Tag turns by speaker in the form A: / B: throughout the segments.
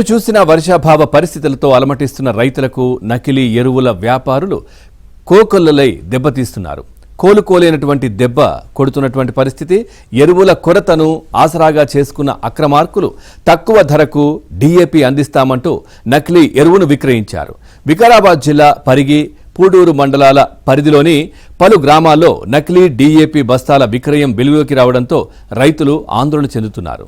A: చూసిన వర్షాభావ పరిస్థితులతో అలమటిస్తున్న రైతులకు నకిలీ ఎరువుల వ్యాపారులు కోకొల్లలై దెబ్బతీస్తున్నారు. కోలుకోలేనటువంటి దెబ్బ కొడుతున్నటువంటి పరిస్థితి. ఎరువుల కొరతను ఆసరాగా చేసుకున్న అక్రమార్కులు తక్కువ ధరకు డీఏపీ అందిస్తామంటూ నకిలీ ఎరువును విక్రయించారు. వికారాబాద్ జిల్లా పరిగి, పూడూరు మండలాల పరిధిలోని పలు గ్రామాల్లో నకిలీ డీఏపీ బస్తాల విక్రయం వెలుగులోకి రావడంతో రైతులు ఆందోళన చెందుతున్నారు.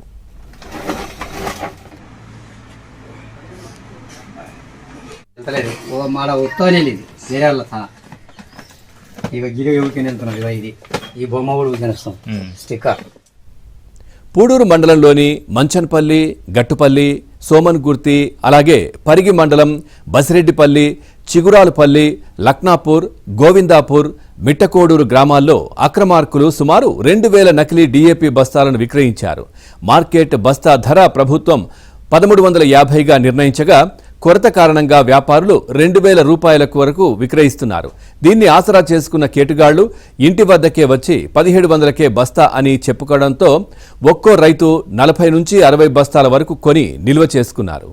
A: పూడూరు మండలంలోని మంచన్పల్లి, గట్టుపల్లి, సోమన్గుర్తి, అలాగే పరిగి మండలం బసిరెడ్డిపల్లి, చిగురాలపల్లి, లక్నాపూర్, గోవిందాపూర్, మిట్టకోడూరు గ్రామాల్లో అక్రమార్కులు సుమారు 2000 నకిలీ డీఏపీ బస్తాలను విక్రయించారు. మార్కెట్ బస్తా ధర ప్రభుత్వం 1350గా నిర్ణయించగా కొరత కారణంగా వ్యాపారులు 2000 రూపాయల వరకు విక్రయిస్తున్నారు. దీన్ని ఆసరా చేసుకున్న కేటుగాళ్లు ఇంటి వద్దకే వచ్చి 1700కే బస్తా అని చెప్పుకోవడంతో ఒక్కో రైతు 40 నుంచి 60 బస్తాల వరకు కొని నిల్వ చేసుకున్నారు.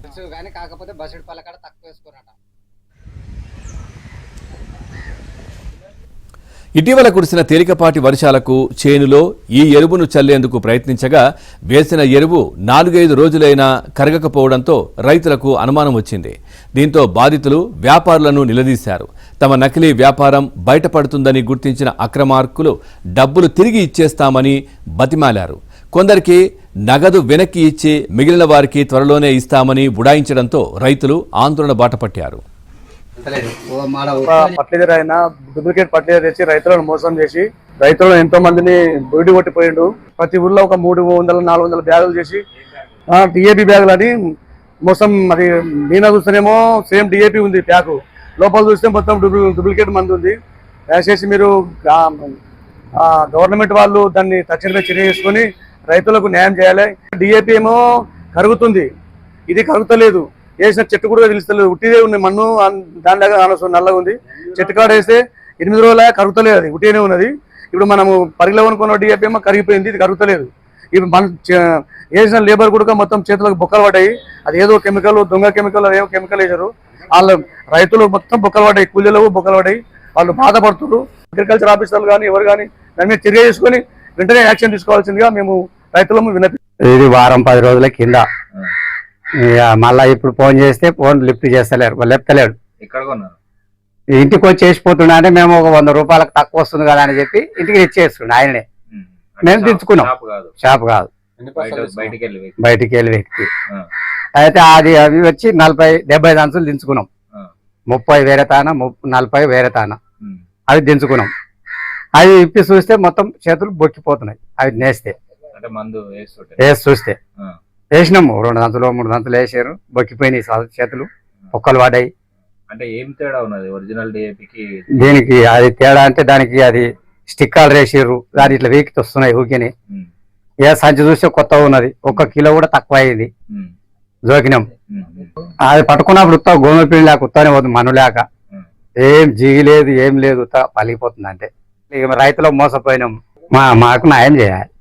A: ఇటీవల కురిసిన తేలికపాటి వర్షాలకు చేనులో ఈ ఎరువును చల్లేందుకు ప్రయత్నించగా వేసిన ఎరువు 4-5 రోజులైనా కరగకపోవడంతో రైతులకు అనుమానం వచ్చింది. దీంతో బాధితులు వ్యాపారులను నిలదీశారు. తమ నకిలీ వ్యాపారం బయటపడుతుందని గుర్తించిన అక్రమార్కులు డబ్బులు తిరిగి ఇచ్చేస్తామని బతిమాలారు. కొందరికి నగదు వెనక్కి ఇచ్చి మిగిలిన వారికి త్వరలోనే ఇస్తామని బుడాయించడంతో రైతులు ఆందోళన బాటపట్టారు.
B: ఫర్టిలైజర్ అయినా డూప్లికేట్ ఫర్టిలైజర్ తెచ్చి రైతులను మోసం చేసి రైతులను ఎంతో మందిని బొడి కొట్టిపోయిండు. ప్రతి ఊర్లో ఒక 300-400 బ్యాగులు చేసి డిఏపి బ్యాగులు అని మోసం. మరి మీనా చూస్తేనేమో సేమ్ డిఏపి ఉంది ప్యాకు, లోపల చూస్తే మొత్తం డూప్లికేట్ మంది ఉంది. దయచేసి మీరు గవర్నమెంట్ వాళ్ళు దాన్ని తక్షణమే చర్య చేసుకుని రైతులకు న్యాయం చేయాలి. డిఏపి ఏమో కరుగుతుంది, ఇది కరుగుతలేదు. వేసిన చెట్టు కూడా తెలుస్తలేదు, ఉట్టిదే ఉంది. మన్ను దానిలాగా అనవసరం నల్లగా ఉంది. చెట్టు కాడ వేస్తే 8 రోజుల కరుగుతలేదు, అది ఉట్టినే ఉన్నది. ఇప్పుడు మనము పరిగిలో కొనుక్కున్న డిఏపీ ఏమో కరిగిపోయింది, ఇది కరుగుతలేదు. ఇప్పుడు మన వేసిన లేబర్ కూడా మొత్తం చేతులకు బొక్కలు పడ్డాయి. అది ఏదో కెమికల్, దొంగ కెమికల్, ఏదో కెమికల్ వేసారు. వాళ్ళ రైతులు మొత్తం బొక్కలు పడ్డాయి, కూలీలు బొక్కలు పడ్డాయి. వాళ్ళు బాధపడుతున్నారు. అగ్రికల్చర్ ఆఫీసర్లు కానీ ఎవరు కానీ దాని మీద చర్య చేసుకుని వెంటనే యాక్షన్ తీసుకోవాల్సిందిగా మేము రైతులము వినతి.
C: ఇది వారం 10 రోజుల కింద మళ్ళా ఇప్పుడు ఫోన్ చేస్తే ఫోన్ లిఫ్ట్ చేస్తలేరు, లేపుతలేడు. ఇంటికి వచ్చి చేసిపోతున్నా అంటే మేము ఒక 100 రూపాయలకు తక్కువ వస్తుంది కదా అని చెప్పి ఇంటికి ఇచ్చేస్తుండే ఆయననే. మేము తెచ్చుకున్నాం, షాప్ కాదు, బయటికి వెళ్ళి వ్యక్తి. అయితే అవి వచ్చి 40-70 అంచులు దించుకున్నాం. 30 వేరే తాన, 40 వేరే తాన అవి దించుకున్నాం. అవి ఇప్పి చూస్తే మొత్తం చేతులు బొక్కిపోతున్నాయి. అవి నేస్తే వేసి చూస్తే వేసినాము 2 దంతులు 3 దంతులు వేసారు, బొక్కిపోయినాయి చేతులు, పొక్కలు పడ్డాయి.
D: అంటే ఏం తేడా ఉన్నది ఒరిజినల్ డిఏపికి
C: దీనికి? అది తేడా అంటే దానికి అది స్టిక్కర్లు వేసారు, దాని ఇట్లా వీక్కి వస్తున్నాయి ఊకిని. ఏ సంచి చూస్తే కొత్తగా ఉన్నది, 1 కిలో కూడా తక్కువ అయింది. జోకినాం. అది పట్టుకున్నప్పుడు ఉత్తా గోధుమ పిండి లేక ఉత్తానే పోతుంది, మను లేక ఏం జిగి లేదు, ఏం లేదు, ఉత్తా పలిగిపోతుంది. అంటే ఇక రైతులకు మోసపోయినాం. మాకు న్యాయం చేయాలి.